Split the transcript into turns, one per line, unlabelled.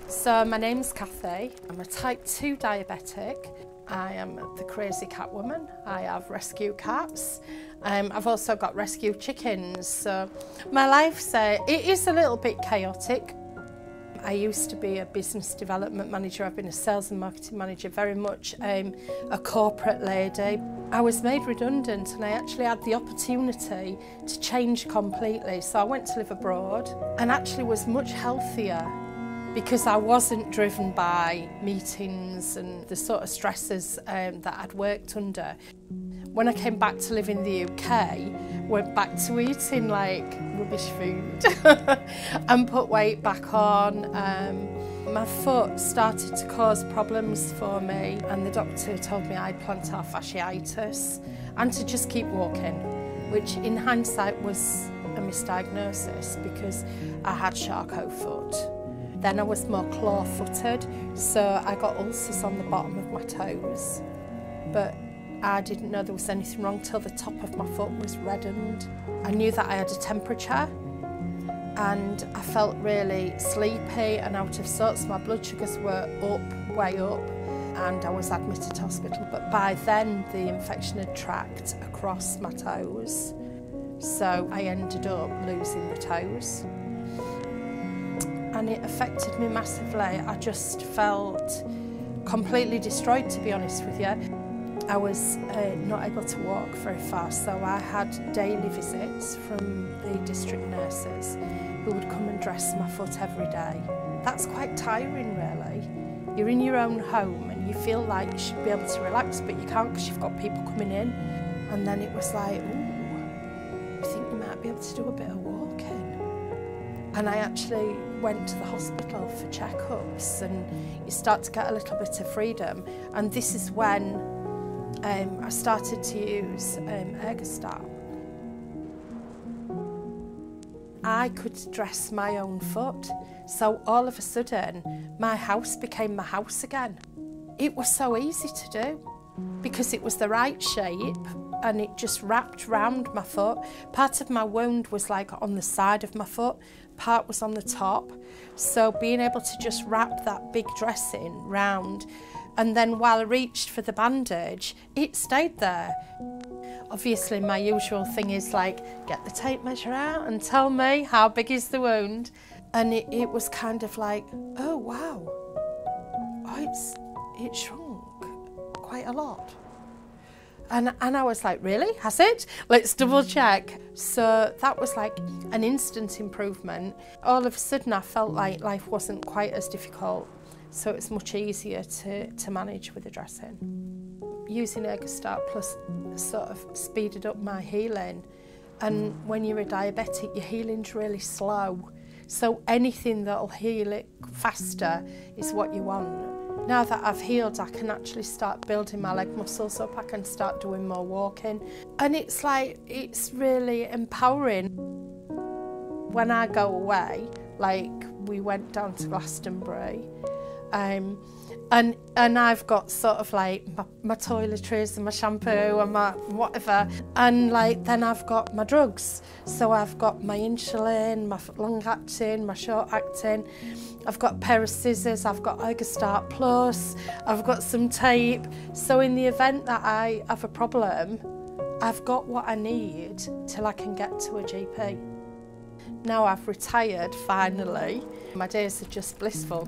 So my name's Cathy. I'm a type 2 diabetic. I am the crazy cat woman. I have rescue cats. I've also got rescue chickens. So my life, it is a little bit chaotic. I used to be a business development manager. I've been a sales and marketing manager, very much a corporate lady. I was made redundant and I actually had the opportunity to change completely. So I went to live abroad and actually was much healthier because I wasn't driven by meetings and the sort of stresses that I'd worked under. When I came back to live in the UK, went back to eating like rubbish food and put weight back on. My foot started to cause problems for me and the doctor told me I had plantar fasciitis and to just keep walking, which in hindsight was a misdiagnosis because I had Charcot foot. Then I was more claw-footed, so I got ulcers on the bottom of my toes. But I didn't know there was anything wrong till the top of my foot was reddened. I knew that I had a temperature and I felt really sleepy and out of sorts. My blood sugars were up, way up, and I was admitted to hospital. But by then the infection had tracked across my toes, so I ended up losing the toes. And it affected me massively. I just felt completely destroyed, to be honest with you. I was not able to walk very far, so I had daily visits from the district nurses who would come and dress my foot every day. That's quite tiring, really. You're in your own home and you feel like you should be able to relax, but you can't because you've got people coming in. And then it was like, ooh, I think you might be able to do a bit of walking. And I actually went to the hospital for checkups and you start to get a little bit of freedom. And this is when I started to use UrgoStart. I could dress my own foot, so all of a sudden my house became my house again. It was so easy to do because it was the right shape and it just wrapped round my foot. Part of my wound was like on the side of my foot, part was on the top. So being able to just wrap that big dressing round, and then while I reached for the bandage, it stayed there. Obviously my usual thing is like, get the tape measure out and tell me how big is the wound. And it was kind of like, oh wow, it shrunk quite a lot. And I was like, really? Has it? Let's double check. So that was like an instant improvement. All of a sudden I felt like life wasn't quite as difficult, so it's much easier to manage with the dressing. Using UrgoStart Plus sort of speeded up my healing. And when you're a diabetic, your healing's really slow. So anything that'll heal it faster is what you want. Now that I've healed, I can actually start building my leg muscles up, I can start doing more walking. And it's like, it's really empowering. When I go away, like we went down to Glastonbury, and I've got sort of like my toiletries and my shampoo and my whatever, and like then I've got my drugs. So I've got my insulin, my long acting, my short acting, I've got a pair of scissors, I've got UrgoStart Plus, I've got some tape. So in the event that I have a problem, I've got what I need till I can get to a GP. Now I've retired finally, my days are just blissful.